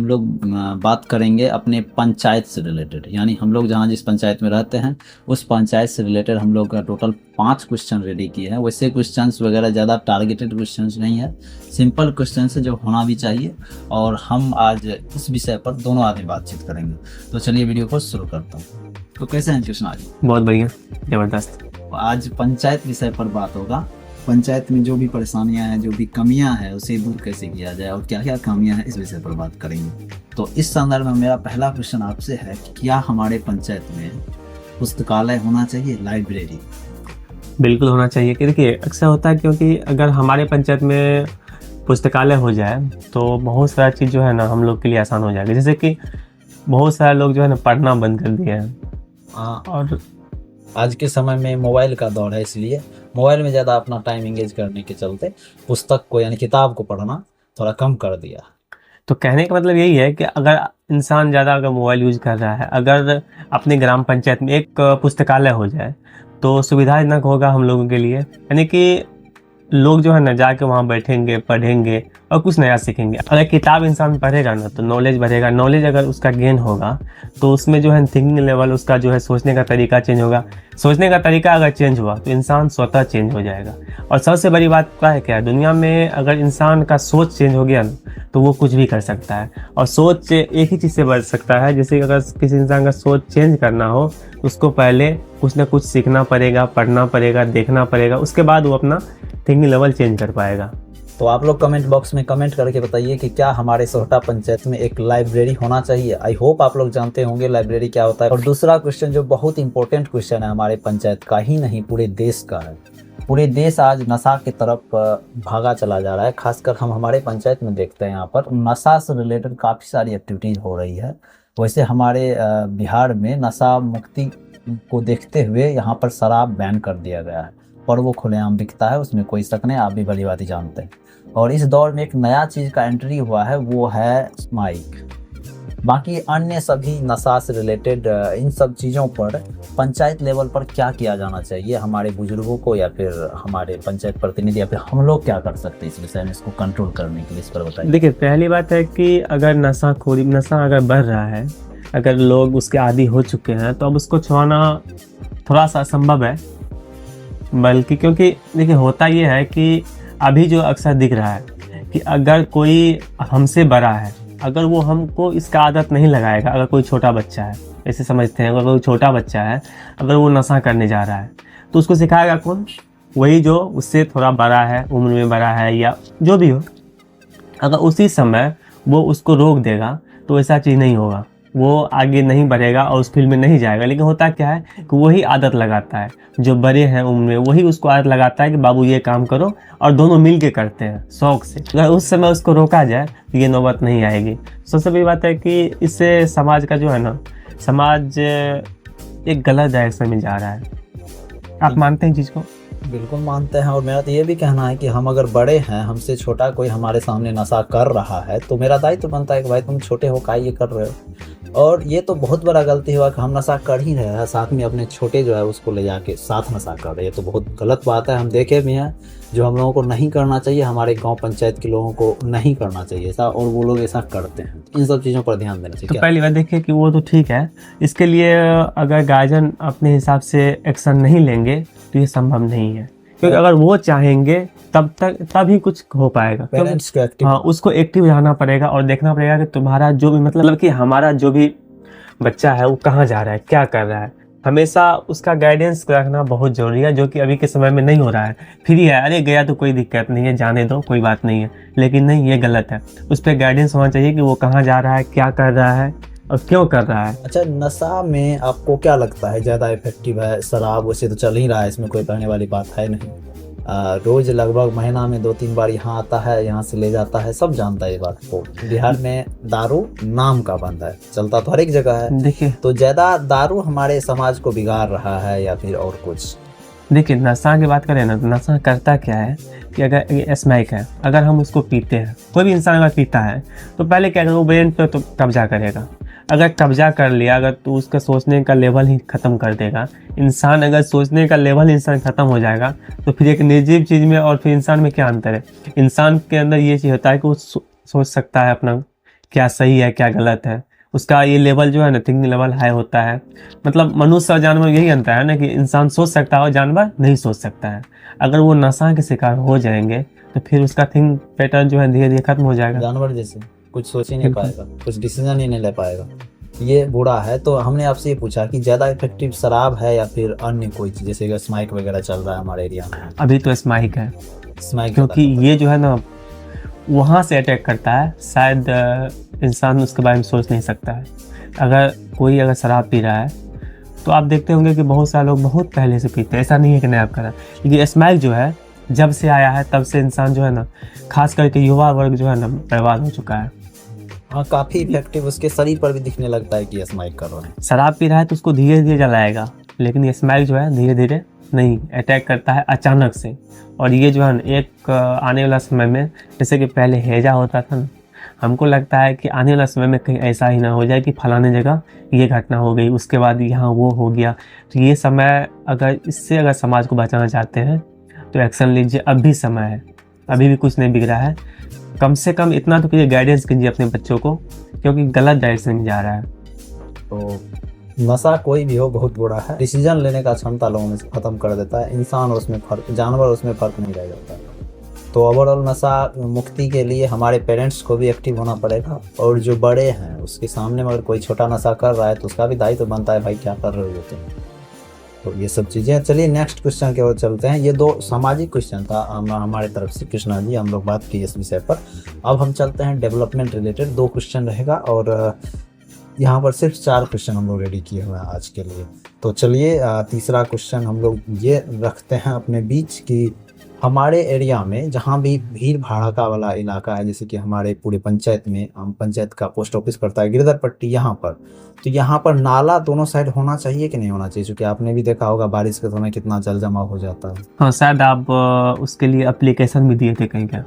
हम लोग बात करेंगे अपने पंचायत से रिलेटेड, यानी हम लोग जहाँ जिस पंचायत में रहते हैं उस पंचायत से रिलेटेड हम लोग का टोटल 5 क्वेश्चन रेडी किए हैं। वैसे क्वेश्चंस वगैरह ज़्यादा टारगेटेड क्वेश्चंस नहीं है, सिंपल क्वेश्चंस है जो होना भी चाहिए। और हम आज इस विषय पर दोनों आदमी बातचीत करेंगे। तो चलिए वीडियो को शुरू करता हूँ। तो कैसे हैं कृष्णा जी? बहुत बढ़िया, जबरदस्त। आज पंचायत विषय पर बात होगा। पंचायत में जो भी परेशानियां हैं, जो भी कमियां हैं, उसे दूर कैसे किया जाए और क्या क्या कमियां हैं, इस विषय पर बात करेंगे। तो इस संदर्भ में मेरा पहला क्वेश्चन आपसे है कि क्या हमारे पंचायत में पुस्तकालय होना चाहिए, लाइब्रेरी? बिल्कुल होना चाहिए कि देखिए अक्सर होता है, क्योंकि अगर हमारे पंचायत में पुस्तकालय हो जाए तो बहुत सारा चीज़ जो है ना हम लोग के लिए आसान हो जाएगा। जैसे कि बहुत सारे लोग जो है ना पढ़ना बंद कर दिए हैं। और आज के समय में मोबाइल का दौर है, इसलिए मोबाइल में ज़्यादा अपना टाइम एंगेज करने के चलते पुस्तक को यानी किताब को पढ़ना थोड़ा कम कर दिया। तो कहने का मतलब यही है कि अगर इंसान ज़्यादा अगर मोबाइल यूज कर रहा है, अगर अपने ग्राम पंचायत में एक पुस्तकालय हो जाए तो सुविधाजनक होगा हम लोगों के लिए। यानी कि लोग जो है ना जाके वहाँ बैठेंगे, पढ़ेंगे और कुछ नया सीखेंगे। अगर किताब इंसान पढ़ेगा ना तो नॉलेज बढ़ेगा। नॉलेज अगर उसका गेन होगा तो उसमें जो है थिंकिंग लेवल, उसका जो है सोचने का तरीका चेंज होगा। सोचने का तरीका अगर चेंज हुआ तो इंसान स्वतः चेंज हो जाएगा। और सबसे बड़ी बात क्या है, क्या दुनिया में अगर इंसान का सोच चेंज हो गया ना तो वो कुछ भी कर सकता है। और सोच एक ही चीज़ से बढ़ सकता है। जैसे अगर किसी इंसान का सोच चेंज करना हो तो उसको पहले कुछ ना कुछ सीखना पड़ेगा, पढ़ना पड़ेगा, देखना पड़ेगा, उसके बाद वो अपना थिंकिंग लेवल चेंज कर पाएगा। तो आप लोग कमेंट बॉक्स में कमेंट करके बताइए कि क्या हमारे सोहटा पंचायत में एक लाइब्रेरी होना चाहिए। आई होप आप लोग जानते होंगे लाइब्रेरी क्या होता है। और दूसरा क्वेश्चन जो बहुत इंपॉर्टेंट क्वेश्चन है, हमारे पंचायत का ही नहीं पूरे देश का है। पूरे देश आज नशा की तरफ भागा चला जा रहा है। खासकर हम हमारे पंचायत में देखते हैं यहाँ पर नशा से रिलेटेड काफ़ी सारी एक्टिविटीज़ हो रही है। वैसे हमारे बिहार में नशा मुक्ति को देखते हुए यहाँ पर शराब बैन कर दिया गया है, पर वो खुलेआम बिकता है, उसमें कोई शक नहीं, आप भी भली भांति जानते हैं। और इस दौर में एक नया चीज़ का एंट्री हुआ है, वो है माइक। बाकी अन्य सभी नशा से रिलेटेड इन सब चीज़ों पर पंचायत लेवल पर क्या किया जाना चाहिए हमारे बुजुर्गों को, या फिर हमारे पंचायत प्रतिनिधि, या फिर हम लोग क्या कर सकते हैं इस विषय में, इसको कंट्रोल करने के लिए, इस पर बताइए। देखिए पहली बात है कि अगर नशा अगर बढ़ रहा है, अगर लोग उसके आदी हो चुके हैं तो अब उसको छुड़ाना थोड़ा सा असंभव है। बल्कि क्योंकि देखिए होता ये है कि अभी जो अक्सर दिख रहा है कि अगर कोई हमसे बड़ा है, अगर वो हमको इसका आदत नहीं लगाएगा, अगर कोई छोटा बच्चा है, ऐसे समझते हैं, अगर कोई छोटा बच्चा है, अगर वो नशा करने जा रहा है तो उसको सिखाएगा कौन? वही जो उससे थोड़ा बड़ा है, उम्र में बड़ा है या जो भी हो। अगर उसी समय वो उसको रोक देगा तो ऐसा चीज़ नहीं होगा, वो आगे नहीं बढ़ेगा और उस फील्ड में नहीं जाएगा। लेकिन होता क्या है कि वही आदत लगाता है, जो बड़े हैं उम्र में, वही उसको आदत लगाता है कि बाबू ये काम करो, और दोनों मिल के करते हैं शौक से। अगर उस समय उसको रोका जाए तो ये नौबत नहीं आएगी। सबसे बड़ी बात है कि इससे समाज का जो है ना, समाज एक गलत डायरेक्शन में जा रहा है। आप मानते हैं चीज़ को? बिल्कुल मानते हैं। और मेरा तो ये भी कहना है कि हम अगर बड़े हैं, हमसे छोटा कोई हमारे सामने नशा कर रहा है तो मेरा दायित्व बनता है कि भाई तुम छोटे हो, क्या ये कर रहे हो। और ये तो बहुत बड़ा गलती हुआ कि हम नशा कर ही रहे हैं, साथ में अपने छोटे जो है उसको ले जाके साथ नशा कर रहे हैं, तो बहुत गलत बात है। हम देखे भी हैं जो हम लोगों को नहीं करना चाहिए, हमारे गाँव पंचायत के लोगों को नहीं करना चाहिए ऐसा, और वो लोग ऐसा करते हैं। इन सब चीज़ों पर ध्यान देना चाहिए। तो पहली बात देखिए कि वो तो ठीक है, इसके लिए अगर गार्जियन अपने हिसाब से एक्शन नहीं लेंगे तो ये संभव नहीं है। क्योंकि अगर वो चाहेंगे तभी कुछ हो पाएगा। पेरेंट्स को एक्टिव, हाँ, उसको एक्टिव रहना पड़ेगा और देखना पड़ेगा कि तुम्हारा जो भी मतलब कि हमारा जो भी बच्चा है वो कहाँ जा रहा है, क्या कर रहा है। हमेशा उसका गाइडेंस रखना बहुत ज़रूरी है, जो कि अभी के समय में नहीं हो रहा है। फ्री है, अरे गया तो कोई दिक्कत नहीं है, जाने दो, कोई बात नहीं है। लेकिन नहीं, ये गलत है। उस पर गाइडेंस होना चाहिए कि वो कहाँ जा रहा है, क्या कर रहा है और क्यों कर रहा है। अच्छा, नशा में आपको क्या लगता है ज़्यादा इफेक्टिव है? शराब वैसे तो चल ही रहा है, इसमें कोई कहने वाली बात है नहीं। रोज लगभग महीना में 2-3 बार यहाँ आता है, यहाँ से ले जाता है, सब जानता है ये बात को। बिहार में दारू नाम का बंद है, चलता तो हर एक जगह है। देखिए तो ज़्यादा दारू हमारे समाज को बिगाड़ रहा है या फिर और कुछ? देखिए नशा की बात करें ना तो नशा करता क्या है कि अगर स्मैक है, अगर हम उसको पीते हैं, कोई भी इंसान अगर पीता है तो पहले क्या करेगा, वो ब्रेन पे तो कब्जा करेगा। अगर कब्जा कर लिया, अगर तो उसका सोचने का लेवल ही ख़त्म कर देगा। इंसान अगर सोचने का लेवल इंसान ख़त्म हो जाएगा तो फिर एक निर्जीव चीज़ में और फिर इंसान में क्या अंतर है? इंसान के अंदर ये चीज़ होता है कि वो सोच सकता है अपना क्या सही है क्या गलत है, उसका ये लेवल जो है ना, थिंकिंग लेवल हाई होता है। मतलब मनुष्य और जानवर यही अंतर है ना कि इंसान सोच सकता है और जानवर नहीं सोच सकता है। अगर वो नशा के शिकार हो जाएंगे तो फिर उसका थिंक पैटर्न जो है धीरे धीरे खत्म हो जाएगा। जानवर जैसे कुछ सोच ही नहीं बिल्कुल। पाएगा, कुछ डिसीजन ही नहीं ले पाएगा, ये बुरा है। तो हमने आपसे ये पूछा कि ज़्यादा इफेक्टिव शराब है या फिर अन्य कोई चीज़, जैसे स्माइक वगैरह चल रहा है हमारे एरिया में। अभी तो स्माइक है, स्माइक क्योंकि ये जो है ना वहाँ से अटैक करता है, शायद इंसान उसके बारे में सोच नहीं सकता है। अगर कोई अगर शराब पी रहा है तो आप देखते होंगे कि बहुत सारे लोग बहुत पहले से पीते हैं, ऐसा नहीं है कि नया करा। लेकिन स्माइक जो है जब से आया है तब से इंसान जो है ना, खास करके युवा वर्ग जो है ना, बर्बाद हो चुका है। हाँ, काफ़ी इफेक्टिव उसके शरीर पर भी दिखने लगता है कि स्माइक कर रहा है। शराब पी रहा है तो उसको धीरे धीरे जलाएगा, लेकिन ये स्माइक जो है धीरे धीरे नहीं, अटैक करता है अचानक से। और ये जो है ना एक आने वाला समय में, जैसे कि पहले हैजा होता था ना, हमको लगता है कि आने वाला समय में कहीं ऐसा ही ना हो जाए कि फलाने जगह ये घटना हो गई, उसके बाद यहाँ वो हो गया। तो ये समय अगर इससे अगर समाज को बचाना चाहते हैं तो एक्शन लीजिए, अभी समय है, अभी भी कुछ नहीं बिगड़ा है। कम से कम इतना तो कीजिए, गाइडेंस कीजिए अपने बच्चों को, क्योंकि गलत डायरेक्शन में जा रहा है। तो नशा कोई भी हो बहुत बुरा है, डिसीजन लेने का क्षमता लोगों में से खत्म कर देता है। इंसान और उसमें फर्क, जानवर उसमें फर्क नहीं रह जाता है। तो ओवरऑल नशा मुक्ति के लिए हमारे पेरेंट्स को भी एक्टिव होना पड़ेगा, और जो बड़े हैं उसके सामने अगर कोई छोटा नशा कर रहा है तो उसका भी दायित्व तो बनता है, भाई क्या कर रहे हो तुम। तो ये सब चीज़ें। चलिए नेक्स्ट क्वेश्चन की ओर चलते हैं। ये दो सामाजिक क्वेश्चन था हमारे तरफ से, कृष्णा जी, हम लोग बात की इस विषय पर। अब हम चलते हैं डेवलपमेंट रिलेटेड, 2 क्वेश्चन रहेगा, और यहाँ पर सिर्फ 4 क्वेश्चन हम लोग रेडी किए हुए हैं आज के लिए। तो चलिए तीसरा क्वेश्चन हम लोग ये रखते हैं अपने बीच कि हमारे एरिया में जहाँ भी भीड़ भड़ाका वाला इलाका है, जैसे कि हमारे पूरे पंचायत में, हम पंचायत का पोस्ट ऑफिस पड़ता है गिरधर पट्टी यहाँ पर, तो यहाँ पर नाला दोनों साइड होना चाहिए कि नहीं होना चाहिए? क्योंकि आपने भी देखा होगा बारिश के समय कितना जल जमाव हो जाता है। हाँ, शायद आप उसके लिए एप्लीकेशन भी दिए थे कहीं क्या?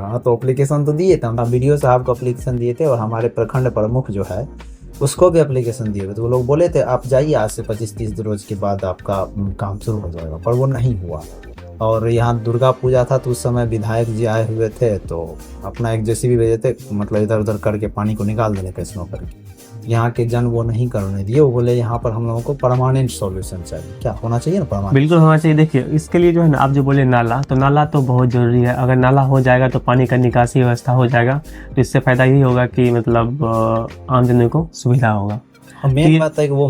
हाँ, तो एप्लीकेशन तो दिए थे हम, वीडियो साहब को एप्लीकेशन दिए थे, और हमारे प्रखंड प्रमुख जो है उसको भी एप्लीकेशन दिए थे। तो वो लोग बोले थे आप जाइए, आज से 25-30 रोज के बाद आपका काम शुरू हो जाएगा, पर वो नहीं हुआ। और यहाँ दुर्गा पूजा था तो उस समय विधायक जी आए हुए थे, तो अपना एक जेसीबी भेजे थे, मतलब इधर उधर करके पानी को निकाल देने कैसे करके। यहाँ के जन वो नहीं करने दिए, वो बोले यहाँ पर हम लोगों को परमानेंट सॉल्यूशन चाहिए। क्या होना चाहिए ना परमानेंट? बिल्कुल होना चाहिए। देखिए इसके लिए जो है ना, आप जो बोले नाला, तो नाला तो बहुत ज़रूरी है। अगर नाला हो जाएगा तो पानी का निकासी व्यवस्था हो जाएगा, तो इससे फ़ायदा यही होगा कि मतलब आम जनता को सुविधा होगा। मेन बात है कि वो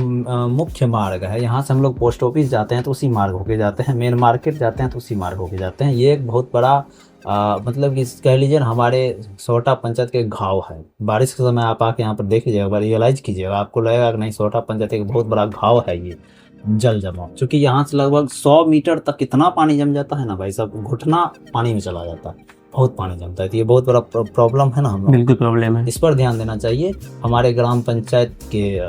मुख्य मार्ग है, यहाँ से हम लोग पोस्ट ऑफिस जाते हैं तो उसी मार्ग होके जाते हैं, मेन मार्केट जाते हैं तो उसी मार्ग होके जाते हैं। ये एक बहुत बड़ा मतलब कि कह लीजिए ना, हमारे सोहटा पंचायत के घाव है। बारिश के समय आप आके यहाँ पर देख लीजिएगा, रियलाइज कीजिएगा, आपको लगेगा कि नहीं सोहटा पंचायत एक बहुत बड़ा घाव है ये जल जमाव। क्योंकि यहाँ से लगभग 100 मीटर तक कितना पानी जम जाता है ना भाई साहब, घुटना पानी में चला जाता है, बहुत पानी जमता है। तो ये बहुत बड़ा प्रॉब्लम है ना हम लोग, बिल्कुल प्रॉब्लम है, इस पर ध्यान देना चाहिए हमारे ग्राम पंचायत के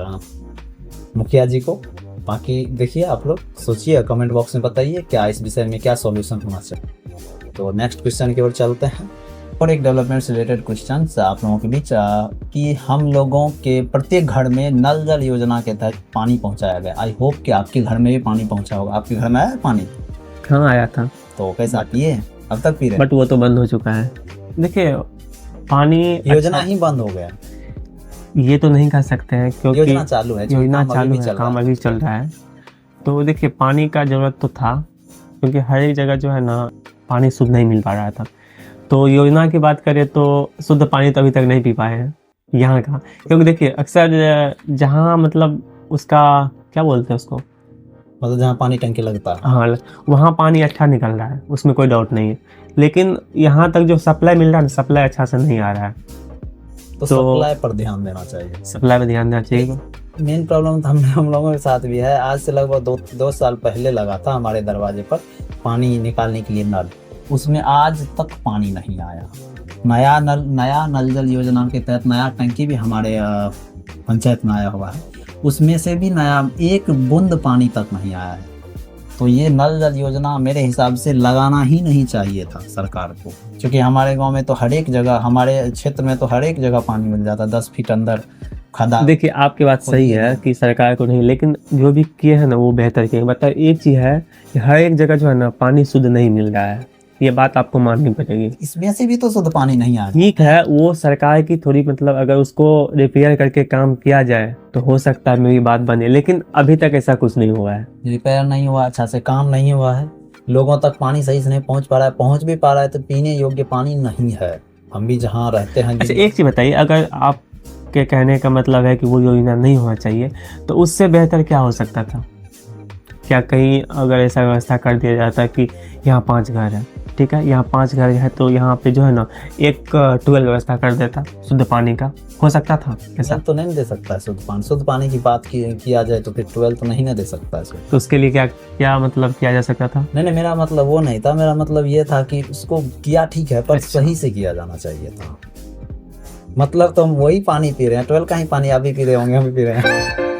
मुखिया जी को। बाकी देखिए, आप लोग सोचिए, कमेंट बॉक्स में बताइए क्या इस विषय में क्या सॉल्यूशन होना चाहिए। तो नेक्स्ट क्वेश्चन की ओर चलते हैं, और एक डेवलपमेंट से रिलेटेड क्वेश्चन आप लोगों के बीच कि हम लोगों के प्रत्येक घर में नल जल योजना के तहत पानी पहुंचाया गया। आई होप कि आपके घर में भी पानी पहुंचा होगा। आपके घर में आया पानी? हाँ आया था। तो कैसा पिए? अब तक पी रहे? बट वो तो बंद हो चुका है। देखिए पानी योजना ही बंद हो गया, ये तो नहीं कह सकते हैं, क्योंकि योजना चालू है, योजना चालू है, काम अभी चल रहा है। तो देखिए पानी का जरूरत तो था, क्योंकि हर एक जगह जो है ना पानी शुद्ध नहीं मिल पा रहा था। तो योजना की बात करें तो शुद्ध पानी तो अभी तक नहीं पी पाए हैं यहाँ का, क्योंकि देखिए अक्सर जहाँ मतलब उसका क्या बोलते हैं उसको, मतलब जहाँ पानी टंकी लगता है, हाँ वहाँ पानी अच्छा निकल रहा है, उसमें कोई डाउट नहीं है। लेकिन यहाँ तक जो सप्लाई मिल रहा है, सप्लाई अच्छा से नहीं आ रहा है। तो सप्लाई पर ध्यान देना चाहिए, सप्लाई पर ध्यान देना चाहिए। मेन प्रॉब्लम तो हम लोगों के साथ भी है। आज से लगभग दो साल पहले लगा था हमारे दरवाजे पर पानी निकालने के लिए नल, उसमें आज तक पानी नहीं आया। नया नल जल योजना के तहत नया टंकी भी हमारे पंचायत में आया हुआ है, उसमें से भी नया एक बूंद पानी तक नहीं आया है। तो ये नल जल योजना मेरे हिसाब से लगाना ही नहीं चाहिए था सरकार को, क्योंकि हमारे गांव में तो हर एक जगह, हमारे क्षेत्र में तो हर एक जगह पानी मिल जाता, 10 फीट अंदर खदा। देखिए आपकी बात सही है कि सरकार को नहीं, लेकिन जो भी किए हैं ना वो बेहतर किए। मतलब एक चीज़ है कि हर एक जगह जो है ना पानी शुद्ध नहीं मिल रहा है, ये बात आपको माननी पड़ेगी। इसमें से भी तो शुद्ध पानी नहीं आ रहा। ठीक है, वो सरकार की थोड़ी मतलब अगर उसको रिपेयर करके काम किया जाए तो हो सकता है मेरी बात बने, लेकिन अभी तक ऐसा कुछ नहीं हुआ है। रिपेयर नहीं हुआ, अच्छा से काम नहीं हुआ है, लोगों तक पानी सही से नहीं पहुंच पा रहा है, पहुंच भी पा रहा है तो पीने योग्य पानी नहीं है। हम भी जहाँ रहते हैं अच्छा एक चीज बताइए, अगर आपके कहने का मतलब है कि वो योजना नहीं होना चाहिए तो उससे बेहतर क्या हो सकता था? क्या कहीं अगर ऐसा व्यवस्था कर दिया जाता कि यहाँ 5 घर है, ठीक है, यहाँ 5 घर है तो यहाँ पे जो है ना एक ट्यूबवेल व्यवस्था कर देता शुद्ध पानी का, हो सकता था ऐसा? तो नहीं दे सकता है शुद्ध पानी की बात किया जाए तो फिर 12 तो नहीं ना दे सकता है। तो उसके लिए क्या क्या मतलब किया जा सकता था? नहीं, मेरा मतलब वो नहीं था, मेरा मतलब ये था कि उसको किया ठीक है पर सही से किया जाना चाहिए था। मतलब तो हम वही पानी पी रहे हैं, 12 का ही पानी आप भी पी रहे होंगे, हम भी पी रहे हैं।